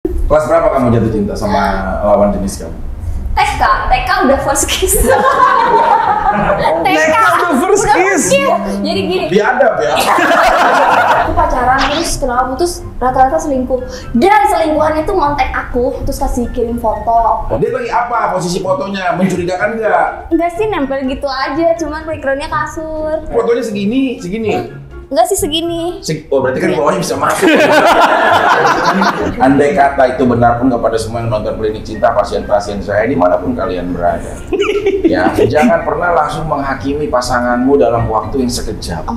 Kelas berapa kamu jatuh cinta sama lawan jenis kamu? TK udah first kiss. TK udah first kiss. Jadi gini. Biadab ya. Aku pacaran terus kenapa putus, rata-rata selingkuh. Dan selingkuhannya itu ngontek aku, terus kasih kirim foto. Oh, dia lagi apa? Posisi fotonya mencurigakan nggak? Enggak sih, nempel gitu aja, cuman backgroundnya kasur. Fotonya segini. Enggak sih segini. Oh, berarti kan bawahnya bisa masuk. Andai kata itu benar pun kepada semua yang nonton Klinik Cinta, pasien-pasien saya dimanapun kalian berada, ya jangan pernah langsung menghakimi pasanganmu dalam waktu yang sekejap.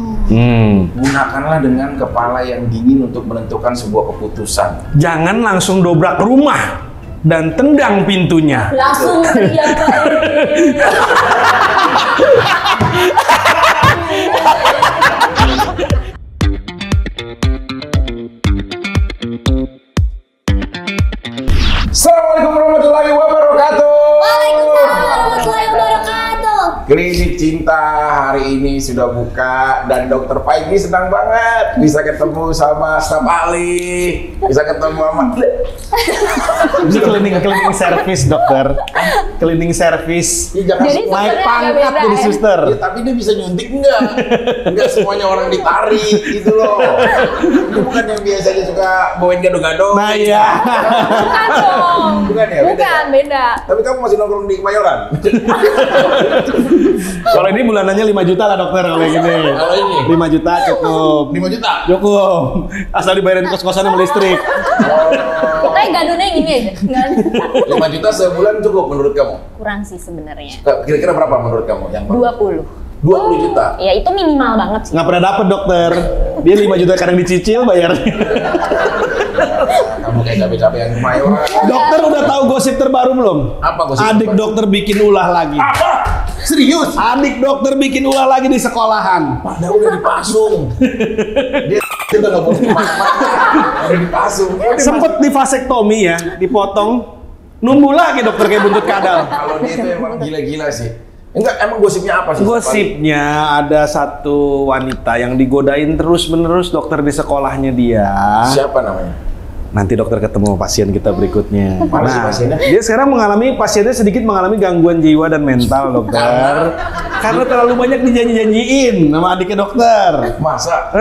Gunakanlah dengan kepala yang dingin untuk menentukan sebuah keputusan. Jangan langsung dobrak rumah dan tendang pintunya. Langsung teriak balik. Assalamualaikum warahmatullahi wabarakatuh. Waalaikumsalam warahmatullahi wabarakatuh. Klinik Cinta hari ini sudah buka dan Dokter Paigi senang banget bisa ketemu sama staf ahli, bisa ketemu sama Ini cleaning service, dokter. Cleaning service. ya, jangan Jadi semua- Naik sebenarnya pangkat agak beda jadi ya. suster. ya, tapi dia bisa nyuntik enggak semuanya orang ditarik gitu loh. Itu bukan yang biasanya suka bawain gado-gado. Nah iya. Bukan dong. Bukan ya? Beda Bukan, ya? beda. Tapi kamu masih nongkrong di Kemayoran. Kalau ini bulanannya 5 juta lah dokter kalau yang gini. Kalau ini? 5 juta cukup. 5 juta. Cukup. Asal dibayarin kos-kosan sama listrik. Pokoknya gadunnya gini aja. Nggak ada. 5 juta sebulan cukup menurut kamu? Kurang sih sebenarnya. Kira-kira berapa menurut kamu yang 20. 20 juta. Ya itu minimal banget sih. Nggak pernah dapet dokter. Dia 5 juta kadang dicicil bayarnya. Kamu kayak cabe-cabe yang Kemayoran. Dokter udah tahu gosip terbaru belum? Apa gosip Adik terbaru? dokter bikin ulah lagi. Apa? Serius? Adik dokter bikin ulah lagi di sekolahan. Padahal udah dipasung. Dia udah nggak boleh kemana-mana. Udah dipasung. Sempet di vasektomi ya, dipotong. Numbuh lagi dokter kayak buntut kadal. Kalau dia itu emang gila-gila sih. Enggak, emang gosipnya apa sih? Gosipnya ada satu wanita yang digodain terus-menerus dokter di sekolahnya dia. Siapa namanya? Nanti dokter ketemu pasien kita berikutnya. Mana sih pasiennya? Dia sekarang pasiennya sedikit mengalami gangguan jiwa dan mental, dokter. Karena terlalu banyak dijanji-janjiin sama adiknya dokter. Masa?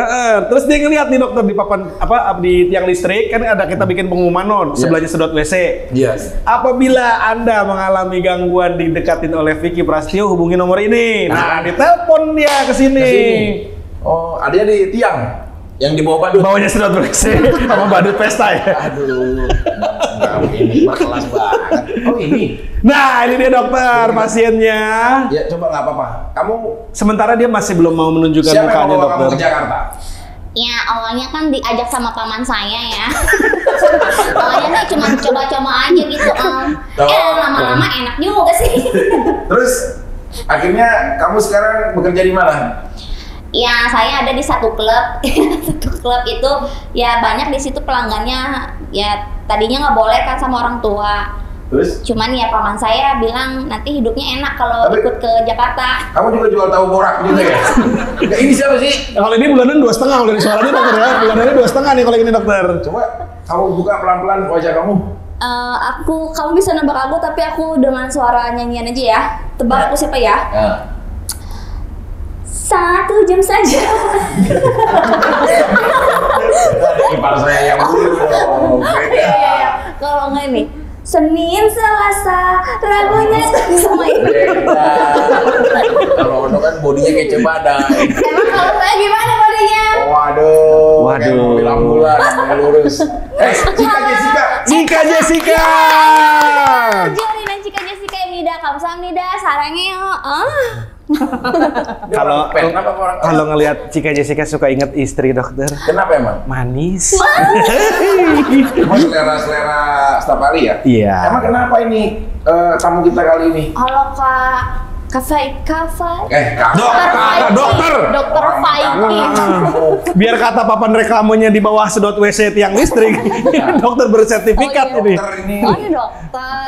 Terus dia ngeliat nih dokter di papan di tiang listrik kan ada kita bikin pengumuman sebelahnya sedot WC. Yes. Apabila Anda mengalami gangguan didekatin oleh Vicky Prasetyo, hubungi nomor ini. Nah, ditelepon dia ke sini. Oh, adanya di tiang yang di bawah badut. Bawahnya sedot WC sama badut pesta ya. Aduh, enggak, ini berkelas banget. Oh ini? Nah, ini dia dokter pasiennya. Ya coba nggak apa-apa. Kamu Sementara dia masih belum mau menunjukkan siapa yang mukanya bawa kamu dokter. ke Jakarta? Ya awalnya kan diajak sama paman saya ya. Awalnya sih cuma coba-coba aja gitu om. Lama-lama enak juga sih. Terus akhirnya kamu sekarang bekerja di mana? Ya saya ada di satu klub. Satu klub itu ya banyak di situ pelanggannya. Ya tadinya nggak boleh kan sama orang tua. Terus? Cuman ya paman saya bilang nanti hidupnya enak kalau Tapi- ikut ke Jakarta. Kamu juga jual tahu borak juga ya? Nah, ini siapa sih? Kalau ini bulanan 2,5 kalau dari suaranya dokter ya. Bulanannya 2,5 nih kalau ini dokter. Coba kamu buka pelan-pelan wajah kamu. Kamu bisa nebak aku tapi aku dengan suara nyanyian aja ya. Tebak aku siapa ya? Nah. 1 jam saja. Ipar saya yang dulu dong. Beda. Kalau nggak nih, Senin, Selasa, Rabunya sama itu. Beda. Kalau Ono kan bodinya kayak cebadai. Emang kalau saya gimana bodinya? Waduh. Kayak Waduh. mobil ambulan yang lurus. Jessica. Cika Jessica. Jolin dan Cika Jessica Nida, kamsahamnida, sarangnya. Kalau kenapa orang kalau ngelihat Cika Jessica suka inget istri dokter. kenapa emang? Manis. Emang selera staf ahli ya? Iya. Emang kenapa ini tamu kita kali ini? Halo Kak. Kafai. Dokter. Dokter Faiki. Biar kata papan reklamonya di bawah sedot WC tiang listrik. Dokter bersertifikat ini. Dokter ini. Oh ini dokter.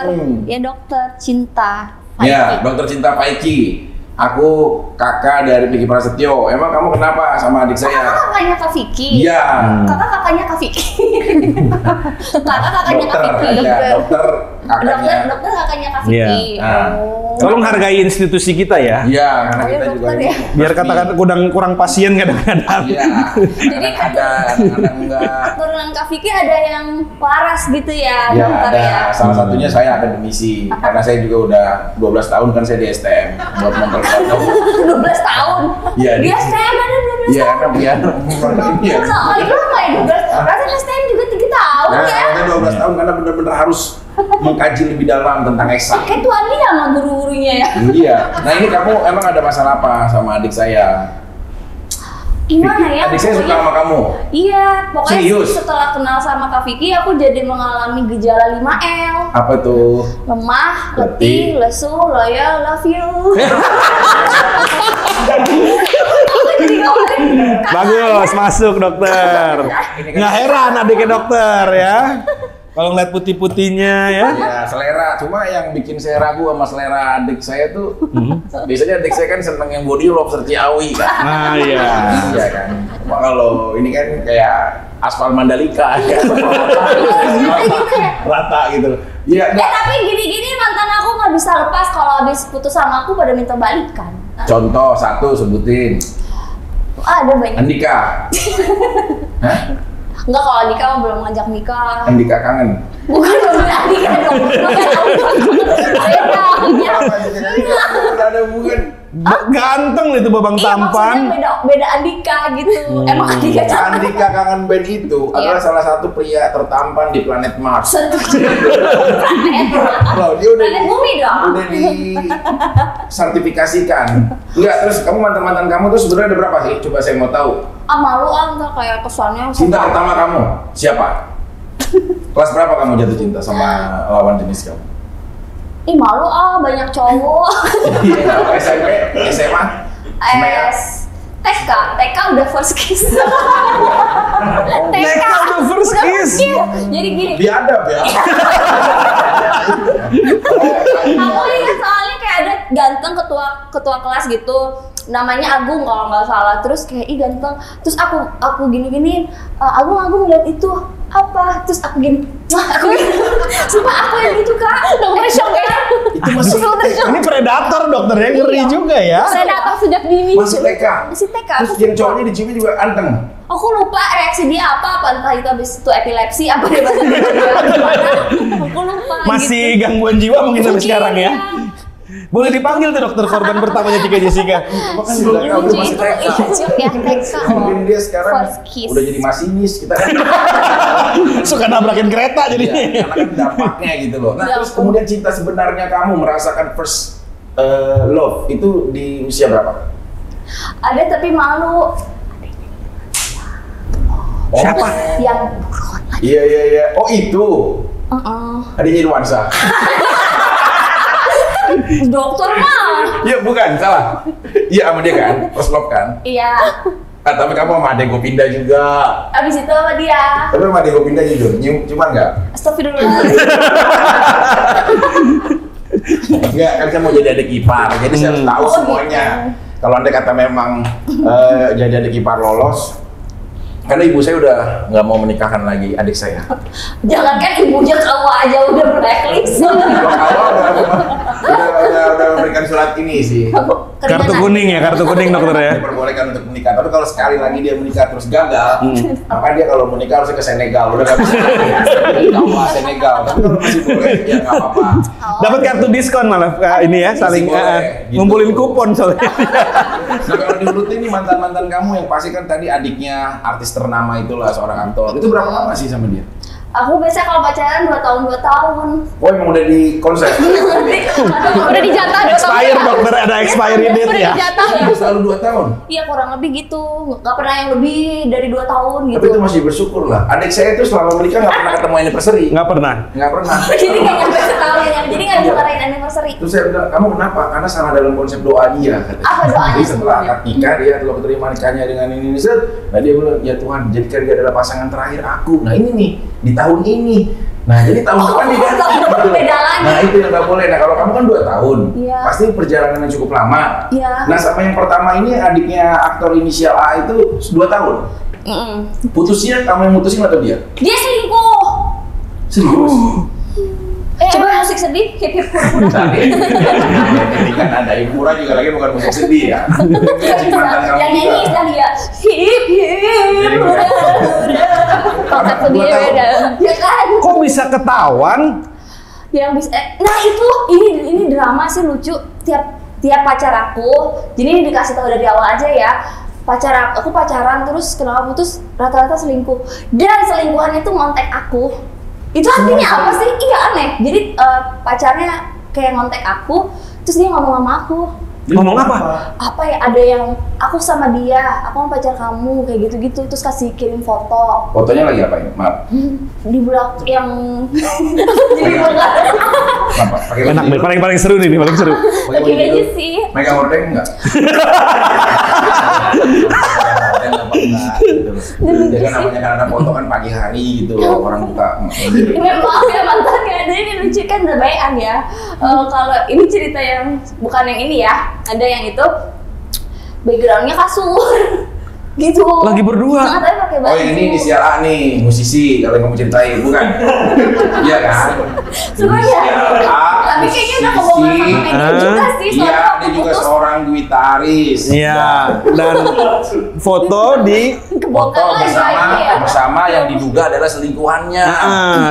Ya dokter cinta. Ya, dokter cinta Paiki. Aku kakak dari Vicky Prasetyo. Emang kamu kenapa sama adik saya? Kakak kakaknya Kak Vicky. Iya. Kakak kakaknya Kak Vicky. Kakak kakaknya Kak Dokter, Vicky. ya, dokter kakaknya. Dokter kakaknya Kak Vicky. Iya. Nah. Tolong hargai institusi kita ya. Iya, karena Oh, kita ya, juga dokter ini ya. Biar katakan kurang pasien kadang-kadang. Iya. Jadi kadang-kadang enggak. Keturunan Kak Vicky ada yang waras gitu ya, Ya, dokter ada. ya. Salah satunya saya akademisi. Karena saya juga udah 12 tahun kan saya di STM buat memperkuat. 12 tahun. Iya, Dia di- STM ada 12 Iya, tahun. karena biar Iya. Oh, itu lama ya 12 tahun. Rasanya STM juga 3 tahun Nah, ya. saya 12 tahun karena benar-benar harus mengkaji lebih dalam tentang eksak. Kayak tuan dia sama guru-gurunya ya. Iya. Nah, ini kamu emang ada masalah apa sama adik saya? Gimana ya? Adik saya suka pokoknya- sama kamu. Iya, pokoknya Serius? setelah kenal sama Kak Vicky, aku jadi mengalami gejala 5L. Apa tuh? Lemah, Letih. letih, lesu, loyal, love you. Aku jadi ngomongin Bagus, masuk dokter. Nggak heran adiknya dokter ya. Kalau ngeliat putih-putihnya ya. Ya, selera. Cuma yang bikin saya ragu sama selera adik saya tuh, biasanya adik saya kan seneng yang body lobster Ciawi kan. Nah iya. Iya kan. Cuma kalau ini kan kayak aspal Mandalika ya. Rata gitu. Iya. tapi gini-gini mantan aku nggak bisa lepas kalau habis putus sama aku pada minta balikan. Contoh satu sebutin. Ada banyak. Andika. Hah? Enggak, kalau Andika mah belum ngajak nikah. Andika kangen. Bukan belum Andika dong. Beda. Ada bukan. Ganteng itu babang Iya, tampan. maksudnya beda Andika gitu. Emang Andika cantik. Andika Kangen Band itu adalah salah satu pria tertampan di planet Mars. Planet Loh, dia udah Planet bumi dong. udah disertifikasikan. Enggak, terus kamu mantan-mantan kamu tuh sebenarnya ada berapa sih? Coba saya mau tahu. Ah, malu ntar kayak kesannya Cinta pertama kamu siapa? Kelas berapa kamu jatuh cinta sama lawan jenis kamu? Ih, malu banyak cowok. Iya, SMP, SMA, TK udah first kiss. TK udah first kiss. Jadi gini, biadab ya. aku ingat soalnya kayak ada ganteng ketua kelas gitu, namanya Agung kalau nggak salah. Terus kayak ih ganteng, terus aku gini Agung lihat itu apa, terus aku gini, aku gini, sumpah aku yang gitu Kak, dokter shock ya. Itu masih Ini predator dokternya ngeri juga ya. Saya datang sejak dini. masih TK. Masih TK. Terus Aku yang lupa. cowoknya diciumnya juga anteng. Aku lupa reaksi dia apa entah itu habis itu epilepsi apa dia bahasa gimana. Aku lupa. Masih gangguan jiwa mungkin sampai Mungkin, sekarang ya. ya. Boleh dipanggil tuh dokter korban pertamanya Cika Jessica. Kan udah tahu dia Lucu masih itu TK. lucu ya TK. Mungkin dia sekarang First kiss. udah jadi masinis kita kan. Suka nabrakin kereta Iya, jadinya. karena kan dampaknya gitu loh. Nah, Ya terus ampun. kemudian cinta sebenarnya kamu merasakan first love itu di usia berapa? Ada tapi malu. Siapa? Yang Iya. Oh itu. Adanya Irwansa. dokter mah. Iya bukan, salah. Iya sama dia kan, first love kan. Iya. Tapi kamu sama adek Gopinda juga. Abis itu sama dia. Tapi sama adek Gopinda jujur, cuman nggak? Astagfirullah. Nggak, kan saya mau jadi adek ipar, jadi saya harus tahu Oh, semuanya. gitu. Kalau anda kata memang jadi adek ipar lolos, karena ibu saya udah nggak mau menikahkan lagi adik saya. Jangankan ibunya kamu aja udah blacklist. udah memberikan surat ini sih. Kartu kuning ya, kartu kuning dokter ya. Diperbolehkan untuk menikah, tapi kalau sekali lagi dia menikah terus gagal, maka dia kalau menikah harus ke Senegal, udah nggak bisa. Jawa Senegal, tapi kalau masih boleh ya nggak apa-apa. Dapat kartu diskon malah ini ya, saling boleh, gitu. ngumpulin kupon soalnya. Nah kalau diurutin nih mantan-mantan kamu yang pasti kan tadi adiknya artis ternama itulah seorang aktor, itu berapa lama sih sama dia? Aku biasanya kalau pacaran 2 tahun. Oh emang udah di konsep? Udah dijatah 2 tahun. Expired dokter, ada expiry date Udah ya. dijatah. Itu selalu 2 tahun? Iya kurang lebih gitu. Nggak pernah yang lebih dari 2 tahun gitu. Tapi itu masih bersyukur lah. Adik saya itu selama menikah nggak pernah ketemu anniversary. Nggak pernah. Nggak pernah. Jadi nggak nyampe setahun ya. Jadi nggak bisa ngerayain anniversary. Terus saya bilang, kamu kenapa? Karena salah dalam konsep doa dia. Katanya. Apa doanya Jadi setelah sebenarnya? akad nikah dia telah terima nikahnya dengan ini set. Nah dia bilang, ya Tuhan, jadikan dia adalah pasangan terakhir aku. Nah ini nih di tahun ini Nah, jadi tahun depan nih kan. Beda lagi. Nah, itu yang nggak boleh. Nah, kalau kamu kan 2 tahun, Iya. pasti perjalanan yang cukup lama. Iya. Nah, sama yang pertama ini adiknya aktor inisial A itu 2 tahun. Putusnya kamu yang mutusin atau dia? Dia selingkuh. Serius? Coba musik sedih, hip hip hura. Tadi kan ada hiburan juga lagi bukan musik sedih ya. Yang nyanyi istilah dia hip hip hura hura. Konsep sedih beda. Ya kan? Kok bisa ketahuan? Yang bisa nah itu ini drama sih lucu tiap pacar aku. Jadi ini dikasih tahu dari awal aja ya. Aku pacaran terus kenapa putus rata-rata selingkuh. Dan selingkuhannya tuh ngontek aku. Itu artinya apa sih? Iya aneh. Jadi pacarnya kayak ngontek aku, terus dia ngomong sama aku. Ngomong apa? Apa ya? Ada yang aku sama dia, aku mau pacar kamu kayak gitu-gitu. Terus kasih kirim foto. Fotonya lagi apa ini? Maaf. Di belakang yang jadi Apa? Pakai Enak nih, paling seru nih, paling seru. Lagi aja sih. Megang hordeng enggak? Jadi kan namanya kan ada foto kan pagi hari gitu loh, orang buka. Maaf ya mantannya, ada ini lucu kan terbayan ya. Kalau ini cerita yang bukan yang ini ya, ada yang itu backgroundnya kasur, gitu. Lagi berdua. Nggak tahu pakai baju. Oh yang ini inisial A nih, musisi kalau yang kamu ceritain, bukan? Iya kan? Sebenarnya. Inisial A, Tapi kayaknya udah ngomongin sama media juga sih, Iya, soalnya dia aku juga putus. seorang gitaris. Iya, dan foto di Foto Kebongkar lagi bersama ya. bersama yang diduga adalah selingkuhannya.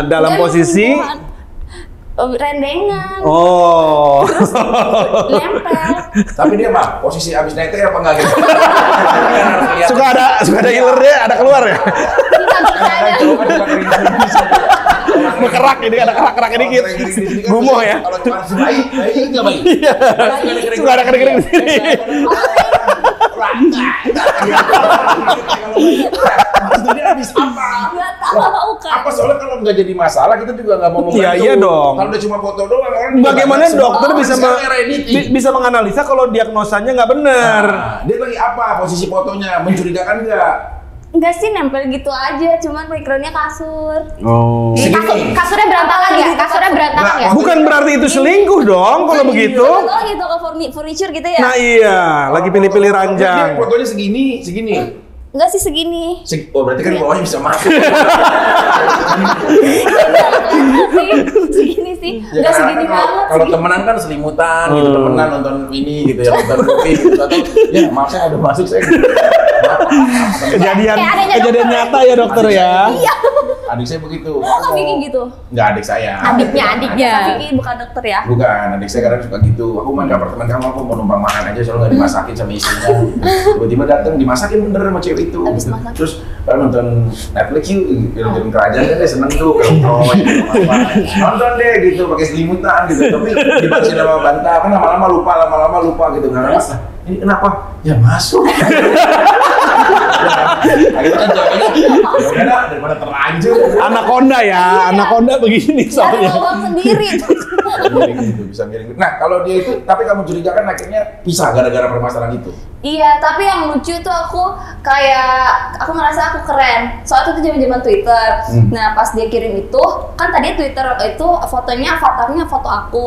dalam Dan posisi rendengan, oh. nempel. Tapi dia mah posisi abis naik apa enggak gitu? suka ada ilernya, ada keluar ya. Berkerak ini, ada kerak-kerak dikit. Gumoh ya. Kalau cuma baik nggak baik. Suka ada kering-kering di sini. Maksudnya habis apa? Nggak tahu kan. Apa soalnya kalau nggak jadi masalah kita juga nggak mau membantu. Iya, iya dong. Kalau udah cuma foto doang orang juga Bagaimana banyak dokter semua bisa orang sekarang editing. bisa menganalisa kalau diagnosanya nggak benar? Nah, dia lagi apa posisi fotonya? Mencurigakan nggak? Enggak sih nempel gitu aja, cuman backgroundnya kasur. Oh. Kasurnya berantakan ya? Kasurnya berantakan ya? Bukan berarti itu selingkuh dong kalau begitu. Betul lagi toko furniture gitu ya? Nah iya, lagi pilih-pilih ranjang. Dia fotonya segini. Enggak sih segini. Oh berarti kan bawahnya bisa masuk. Segini sih. Ya, Enggak karena segini kan banget kalau sih. temenan kan selimutan gitu, temenan nonton ini gitu ya, nonton movie gitu atau ya maaf saya udah masuk saya. Kejadian Kayak adanya kejadian dokter. nyata ya dokter ya. Iya. Adik saya begitu. Oh, Kak Vicky gitu. Enggak adik saya. Adiknya. Kak Vicky bukan dokter ya? Bukan, adik saya kadang suka gitu. Aku main ke apartemen kamu, aku mau numpang makan aja soalnya nggak dimasakin sama istrinya. Tiba-tiba datang dimasakin bener sama cewek itu. Habis masak. Terus kalau nonton Netflix yuk, film-film kerajaan kan dia seneng tuh film Troy, nonton deh gitu pakai selimutan gitu. Tapi dibacain sama bantal kan lama-lama lupa gitu. Karena ini kenapa? Ya masuk. Akhirnya kan jawabnya, ya udah daripada terlanjur. Anaconda ya, anaconda begini Ada soalnya. lubang sendiri. Miring gitu, bisa miring. Nah kalau dia itu, tapi kamu curigakan akhirnya pisah gara-gara permasalahan itu. Iya, tapi yang lucu tuh aku ngerasa aku keren. Soalnya itu zaman-zaman Twitter. Nah, pas dia kirim itu, kan tadi Twitter itu fotonya avatarnya foto aku.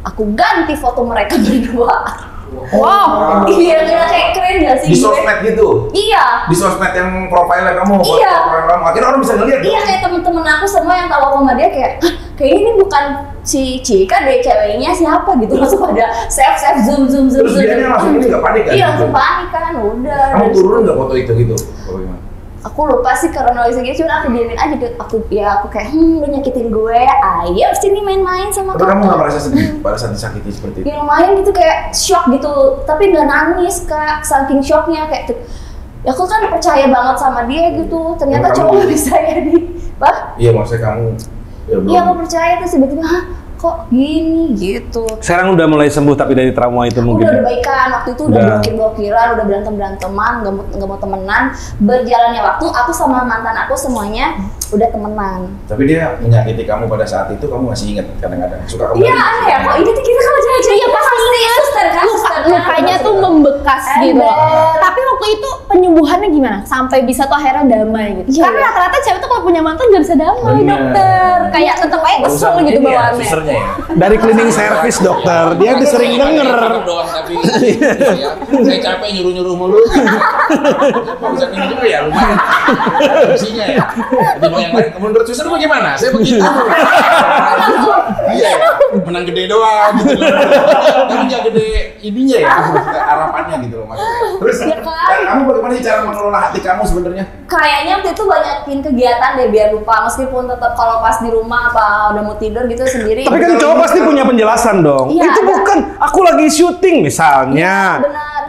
Aku ganti foto mereka berdua. Wow, iya kayak keren gak sih? Di sosmed gitu? Iya. Di sosmed yang profilnya kamu, Iya. profil kamu, akhirnya orang bisa ngeliat Iya, kayak temen-temen aku semua yang tahu aku sama dia kayak, "Hah, kayaknya ini bukan si Cika deh, ceweknya siapa gitu." Langsung pada save zoom. Terus dia langsung ini gak panik kan? Iya, langsung panik kan, udah. Kamu dari turun situ. gak foto itu gitu? Oh, gimana? Aku lupa sih kronologisnya gitu, cuma aku diamin aja gitu. Aku kayak, lu nyakitin gue, ayo sini main-main sama Tapi kamu kakak. gak merasa sedih pada saat disakiti seperti itu? Ya lumayan gitu, kayak shock gitu, tapi nggak nangis kak, saking shocknya kayak ya aku kan percaya banget sama dia gitu, ternyata Kamu- cowok bisa ya di, Iya maksudnya kamu, ya belum. iya aku percaya terus tiba-tiba, hah kok gini gitu. Sekarang udah mulai sembuh tapi dari trauma itu mungkin. Udah baikan, waktu itu udah Udah. blokir-blokiran, udah berantem-beranteman, nggak mau temenan. Berjalannya waktu, aku sama mantan aku semuanya udah temenan. Tapi dia menyakiti kamu pada saat itu, kamu masih ingat kadang-kadang? Suka kamu? Iya aneh ya, kok ini tuh kita kalau cewek-cewek ya pasti suster kan, suster kan? Lukanya tuh membekas gitu. Ember. Tapi waktu waktu itu penyembuhannya gimana? Sampai bisa tuh akhirnya damai gitu. Karena rata-rata cewek tuh kalau punya mantan gak bisa damai, dokter. Kayak tetep aja kesel gitu bawaannya. Ya. Dari cleaning service dokter, dia sering denger. Doang tapi ya, saya capek nyuruh-nyuruh mulu. Apa bisa ini juga ya lumayan. Fungsinya ya. Jadi mau yang lain, menurut suster bagaimana? Saya begitu. Iya ya, menang gede doang gitu loh. Tapi nggak gede ininya ya, harapannya gitu loh maksudnya. Terus kamu bagaimana sih cara mengelola hati kamu sebenarnya? Kayaknya waktu itu banyakin kegiatan deh biar lupa, meskipun tetap kalau pas di rumah apa udah mau tidur gitu sendiri. Tapi kan cowok pasti punya penjelasan dong. Iya, itu bukan aku lagi syuting misalnya. Iya, benar.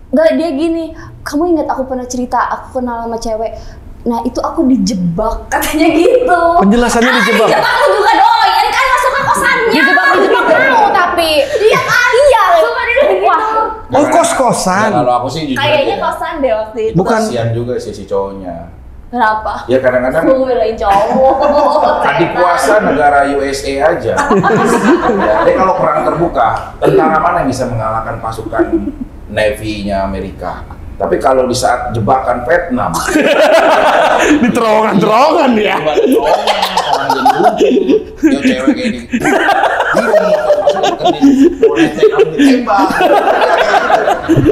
Gak, dia gini, kamu ingat aku pernah cerita aku kenal sama cewek. Nah itu aku dijebak katanya gitu. Penjelasannya dijebak. Dijebak aku juga dong, ini kan masuk ke kosannya. Dijebak kamu tapi. Iya kan? Iya. Sumpah dia udah gitu. Oh kos-kosan. Ya, kalau aku sih jujur Kayaknya aja. kosan deh waktu itu. Bukan. Kasian juga sih si cowoknya. Kenapa? Ya kadang-kadang Aku belain cowok. adik kuasa negara USA aja. Ya, dia kalau perang terbuka, tentara mana yang bisa mengalahkan pasukan Navy-nya Amerika? Tapi kalau di saat jebakan Vietnam, Di terowongan-terowongan ya. orang jadi lucu, yang cewek kayak di boleh ditembak.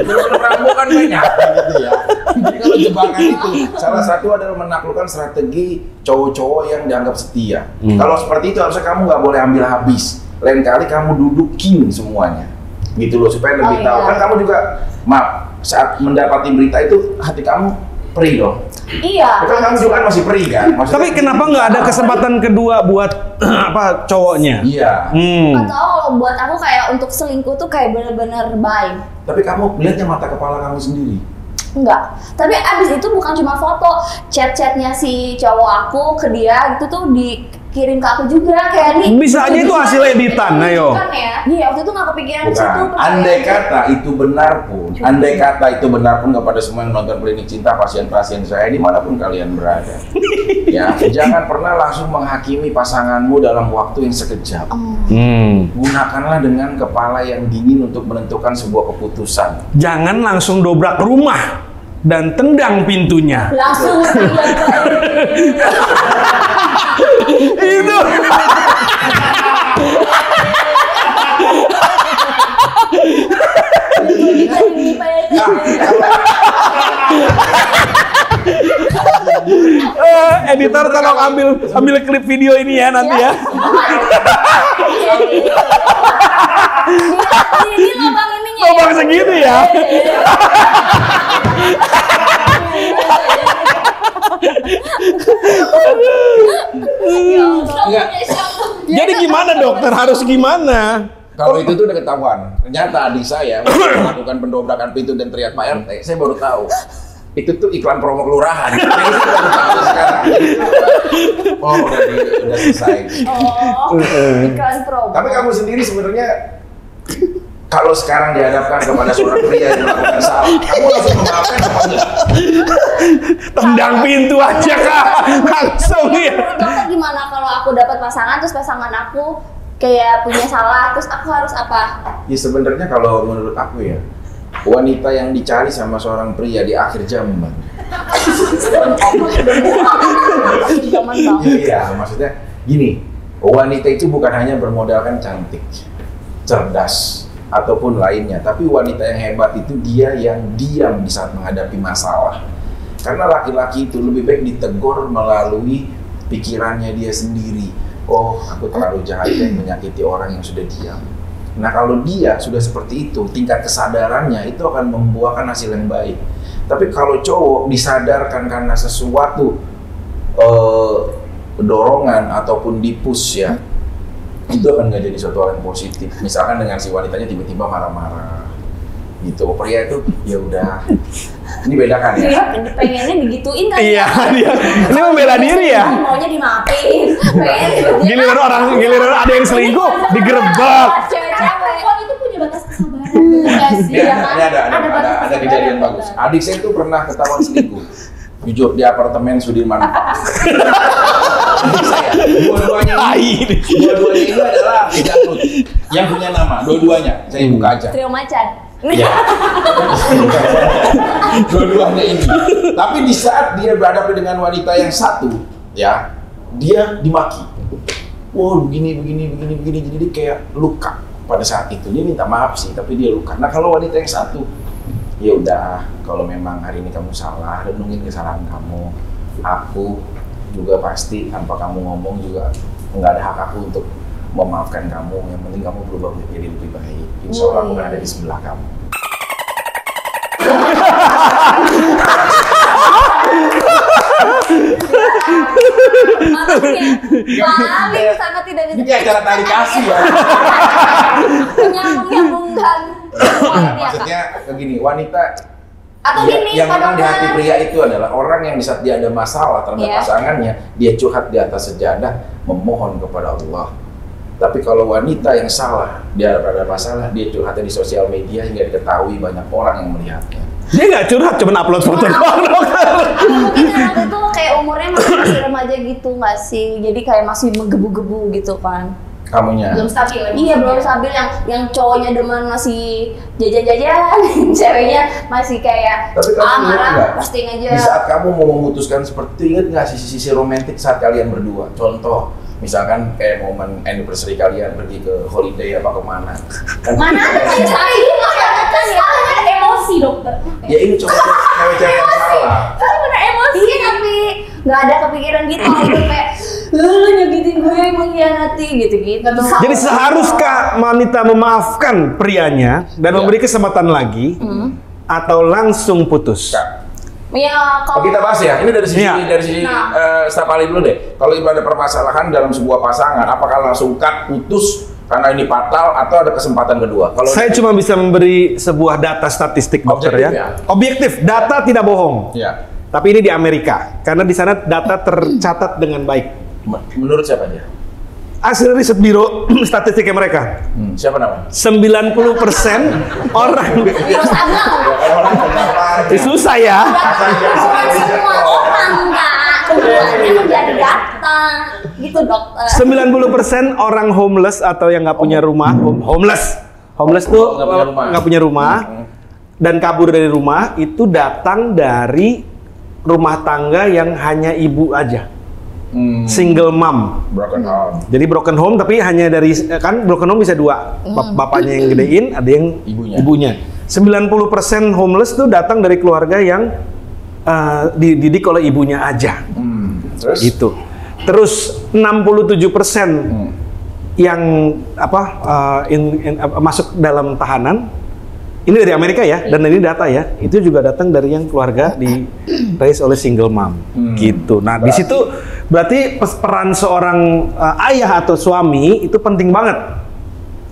Perang kan banyak gitu ya. Jadi kalau jebakan itu salah satu adalah menaklukkan strategi cowok-cowok yang dianggap setia. Kalau seperti itu harusnya kamu nggak boleh ambil habis. Lain kali kamu dudukin semuanya, gitu loh supaya lebih tahu. Kan kamu juga, maaf, saat mendapati berita itu hati kamu perih dong. Iya. Kan kamu juga kan masih perih kan. Maksudnya, Tapi kenapa nggak ada kesempatan kedua buat apa cowoknya? Iya. Nggak tahu kalau buat aku kayak untuk selingkuh tuh kayak bener-bener baik. Tapi kamu lihatnya mata kepala kamu sendiri. Enggak. Tapi abis itu bukan cuma foto, chat-chatnya si cowok aku ke dia itu tuh dikirim ke aku juga kayak nih. Bisa aja itu hasil editan, ayo. Kan ya? Iya, waktu itu nggak kepikiran ke situ. Bukan. Andai kata itu benar pun, andai kata itu benar pun kepada semua yang nonton Klinik Cinta, pasien-pasien saya dimanapun kalian berada, ya jangan pernah langsung menghakimi pasanganmu dalam waktu yang sekejap. Gunakanlah dengan kepala yang dingin untuk menentukan sebuah keputusan. Jangan langsung dobrak rumah dan tendang pintunya. Langsung Itu. Editor tolong ambil klip video ini ya nanti ya. Ini lubang ininya. Lubang segitu ya. Enggak. Jadi gimana dokter? Harus gimana? Kalau itu tuh udah ketahuan. Ternyata adik saya melakukan pendobrakan pintu dan teriak Pak RT. Saya baru tahu. Itu tuh iklan promo kelurahan. Saya sih baru tahu sekarang. Oh, udah selesai. Iklan promo. Tapi kamu sendiri sebenarnya kalau sekarang dihadapkan kepada seorang pria yang melakukan salah, kamu langsung memaafkan apa enggak? Tendang pintu aja kak, langsung ya. Dokter gimana kalau aku dapat pasangan terus pasangan aku kayak punya salah terus aku harus apa? Ya sebenarnya kalau menurut aku ya, wanita yang dicari sama seorang pria di akhir zaman. Zaman banget. Iya, maksudnya gini, wanita itu bukan hanya bermodalkan cantik, cerdas, ataupun lainnya, tapi wanita yang hebat itu dia yang diam di saat menghadapi masalah. Karena laki-laki itu lebih baik ditegur melalui pikirannya dia sendiri. Oh, aku terlalu jahat dan menyakiti orang yang sudah diam. Nah, kalau dia sudah seperti itu, tingkat kesadarannya itu akan membuahkan hasil yang baik. Tapi kalau cowok disadarkan karena sesuatu dorongan ataupun dipush ya, itu akan nggak jadi suatu hal yang positif. Misalkan dengan si wanitanya tiba-tiba marah-marah gitu, pria itu ya udah, ini bedakan ya. Iya, pengennya digituin kan? Iya, dia ini membela diri ya. Maunya dimaafin. Giliran ada yang selingkuh, digerebek. Cewek-cewek. Perempuan itu punya batas kesabaran. Iya sih. Ini ada batas kejadian kesabaran, bagus. benar. Adik saya itu pernah ketahuan selingkuh. Jujur di apartemen Sudirman. Adik saya, dua-duanya ini adalah Garut yang punya nama. Dua-duanya saya buka aja. Trio macan. Ya. Dua-duanya ini. Tapi di saat dia berhadapan dengan wanita yang satu, ya, dia dimaki. Wow, begini, jadi dia kayak luka pada saat itu. Dia minta maaf sih, tapi dia luka. Nah, kalau wanita yang satu, ya udah, kalau memang hari ini kamu salah, renungin kesalahan kamu. Aku juga pasti tanpa kamu ngomong juga nggak ada hak aku untuk memaafkan kamu. Yang penting kamu berubah menjadi lebih baik. Insya Allah aku berada di sebelah kamu. Paling sangat tidak bisa. Ini kayak cara tali kasih ya. Menyambung-nyambungkan. Maksudnya begini, wanita Atau gini, yang Pak memang di hati Dokter. pria itu adalah orang yang di saat dia ada masalah terhadap pasangannya, dia curhat di atas sejadah, memohon kepada Allah. Tapi kalau wanita yang salah, dia ada masalah, dia curhatnya di sosial media hingga diketahui banyak orang yang melihatnya. Dia nggak curhat, cuma upload foto doang, dokter. Mungkin waktu itu kayak umurnya masih remaja gitu nggak sih? Jadi kayak masih menggebu-gebu gitu kan? Kamunya. Belum stabil ya? Iya, belum stabil. Yang cowoknya demen masih jajan-jajan, ceweknya masih kayak Tapi kamu ingat marah, nggak? posting aja. Di saat kamu mau memutuskan seperti, ingat nggak sisi-sisi romantis saat kalian berdua? Contoh, misalkan kayak momen anniversary kalian pergi ke holiday apa kemana? Kan Mana ada kayak tadi kan ya? Emosi dokter. Ya ini coba cewek-cewek yang salah. Kan bener emosi. Iya, tapi nggak ada kepikiran gitu. Itu kayak lu nyakitin gue, mengkhianati gitu-gitu. Jadi seharuskah wanita memaafkan prianya dan memberi kesempatan lagi, atau langsung putus? Ya, Oh, kita bahas ya. Ini dari sisi Nah. staf ahli dulu deh. Kalau ibu ada permasalahan dalam sebuah pasangan, apakah langsung cut, putus karena ini fatal atau ada kesempatan kedua? Kalau Saya cuma bisa memberi sebuah data statistik, dokter, Objektif ya. Objektif, data tidak bohong. ya, Tapi ini di Amerika, karena di sana data tercatat dengan baik. menurut siapa dia? Hasil riset biro statistiknya mereka, Siapa namanya? 90% orang Terus abang. susah ya. Semua orang enggak. Keduanya menjadi data. Gitu dokter. 90% orang homeless atau yang nggak punya rumah, homeless tuh nggak punya rumah dan kabur dari rumah, itu datang dari rumah tangga yang hanya ibu aja. Single mom. Broken home. Jadi broken home tapi hanya dari, kan broken home bisa dua, bapaknya yang gedein, ada yang ibunya. 90% homeless tuh datang dari keluarga yang dididik oleh ibunya aja. Terus? Gitu. Terus 67% yang masuk dalam tahanan, ini dari Amerika ya, dan ini data ya, itu juga datang dari yang keluarga di raise oleh single mom, gitu. Nah, di situ berarti peran seorang ayah atau suami itu penting banget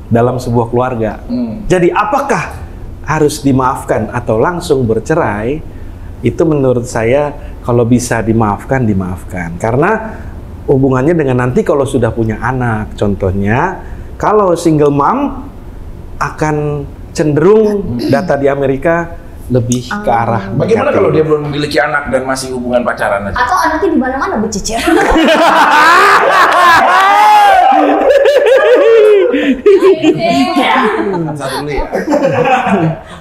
dalam sebuah keluarga. Jadi apakah harus dimaafkan atau langsung bercerai? Itu menurut saya kalau bisa dimaafkan, dimaafkan. Karena hubungannya dengan nanti kalau sudah punya anak, contohnya kalau single mom akan cenderung data di Amerika lebih ke arah Bagaimana kalau dia belum memiliki anak dan masih hubungan pacaran aja? Atau anaknya di mana-mana bercecer. Satu dulu ya.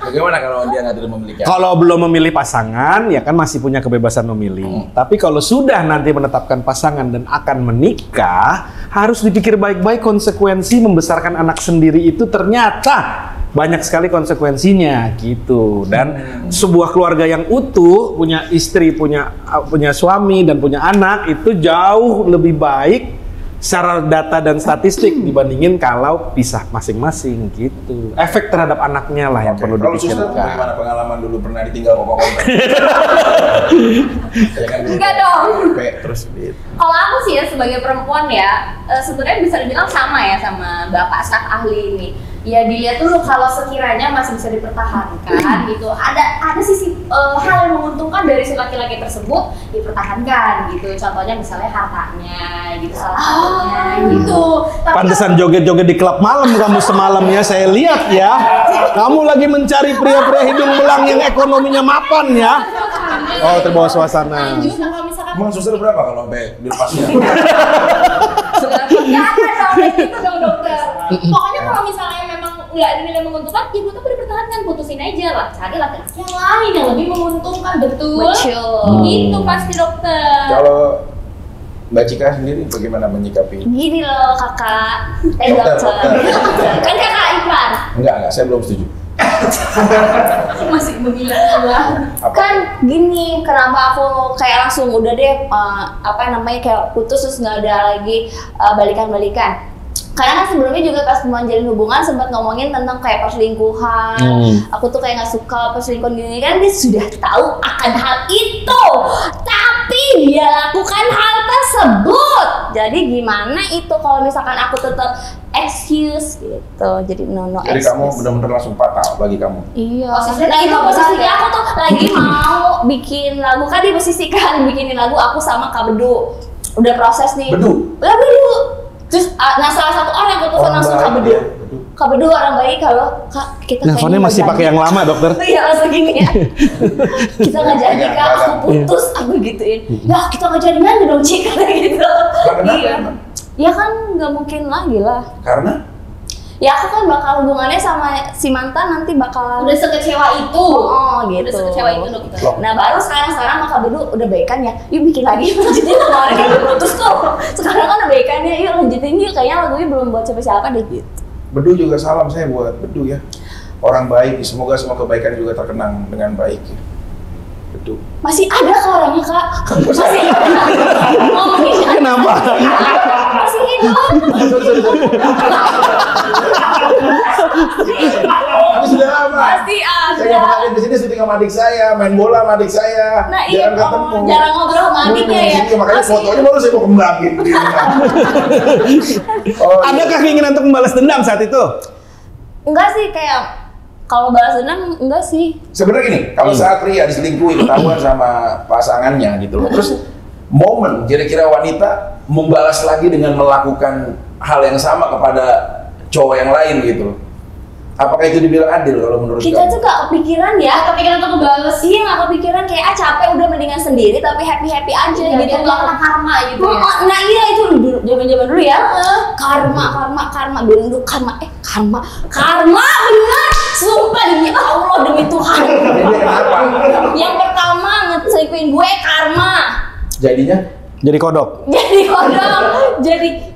Bagaimana kalau dia nggak tidak memiliki anak? Kalau belum memilih pasangan, ya kan masih punya kebebasan memilih. Tapi kalau sudah nanti menetapkan pasangan dan akan menikah, harus dipikir baik-baik konsekuensi membesarkan anak sendiri itu ternyata banyak sekali konsekuensinya gitu. Dan sebuah keluarga yang utuh, punya istri, punya suami dan punya anak itu jauh lebih baik secara data dan statistik dibandingin kalau pisah masing-masing gitu. Efek terhadap anaknya lah yang perlu Kalau suster, dipikirkan. bagaimana pengalaman dulu pernah ditinggal kokok? Enggak dong. Terus gitu. Kalau aku sih ya sebagai perempuan ya, sebenarnya bisa dibilang sama ya sama bapak staf ahli ini. Ya dilihat dulu kalau sekiranya masih bisa dipertahankan gitu. Ada sisi hal yang menguntungkan dari si laki-laki tersebut dipertahankan gitu. Contohnya misalnya hartanya gitu salah satunya gitu. Tapi Pantesan joget-joget di klub malam kamu semalam ya, saya lihat ya. Kamu lagi mencari pria-pria hidung belang yang ekonominya mapan ya. Oh, terbawa suasana. Justru kalau misalkan Emang suster berapa kalau sampai dilepasnya? jangan dong kayak gitu dong dokter. pokoknya kalau misalnya memang nggak dinilai menguntungkan, ya buat apa dipertahankan, putusin aja lah, cari laki-laki yang lain yang lebih menguntungkan, betul? Itu pasti dokter. Kalau Mbak Cika sendiri bagaimana menyikapi? Gini loh kakak, dokter. Kan kakak ipar. Enggak, saya belum setuju. Masih memilah-milah. Kan gini, kenapa aku kayak langsung udah deh kayak putus terus nggak ada lagi balikan-balikan. Karena kan sebelumnya juga pas menjalin hubungan sempat ngomongin tentang kayak perselingkuhan. Aku tuh kayak nggak suka perselingkuhan gini, kan dia sudah tahu akan hal itu, tapi dia lakukan hal tersebut. Jadi gimana itu kalau misalkan aku tetap excuse gitu, jadi no Jadi excuse. kamu benar-benar langsung fatal bagi kamu. Iya. Nah itu posisinya aku tuh lagi mau bikin lagu, kan diposisikan bikinin lagu aku sama Kak Bedu. Udah proses nih. Bedu? Lah Bedu. Terus nah salah satu orang aku telepon langsung Kak Bedu. Kak Bedu orang baik, kalau Kak kita Nelfonnya masih pakai yang lama dokter. Iya langsung gini ya. Kita nggak jadi Kak, aku putus, aku gituin. Ya kita nggak jadi nyanyi dong Cik, kayak gitu. Iya. Ya kan nggak mungkin lagi lah. Karena? Ya aku kan bakal hubungannya sama si mantan nanti bakal Udah sekecewa itu. Oh gitu. Udah sekecewa itu dokter. Nah baru sekarang maka Bedu udah baikan ya. Yuk bikin lagi lanjutin kemarin kan udah putus tuh. Sekarang kan udah baikan ya. Yuk lanjutin yuk. Kayaknya lagunya belum buat siapa-siapa deh gitu. Bedu juga salam saya buat Bedu ya. Orang baik, semoga semua kebaikan juga terkenang dengan baik ya. Bedu. Masih ada kak orangnya kak. Masih ada. Ngomongin Kenapa? masih hidup. Tapi sudah lama. Masih ada. Saya nggak pernah lihat di sini syuting sama adik saya, main bola sama adik saya. Nah iya, Jarang ketemu. jarang ngobrol sama adiknya ya. Makanya fotonya baru saya mau kembangin. Oh, iya. Adakah keinginan untuk membalas dendam saat itu? Enggak sih, kayak kalau balas dendam enggak sih. Sebenarnya gini, kalau saat Ria diselingkuhi ketahuan sama pasangannya gitu loh, terus momen kira-kira wanita membalas lagi dengan melakukan hal yang sama kepada cowok yang lain gitu loh. Apakah itu dibilang adil kalau menurut Kita kamu? tuh gak kepikiran ya, kepikiran untuk ngebales sih, gak kepikiran kayak capek udah mendingan sendiri tapi happy aja Ya, gitu. nggak kena karma gitu ya. Nah iya itu zaman dulu ya. Karma dulu karma bener. Sumpah demi Allah demi Tuhan. Jadi kenapa? Yang pertama nge-selingkuhin gue karma. Jadinya? Jadi kodok. Jadi kodok, jadi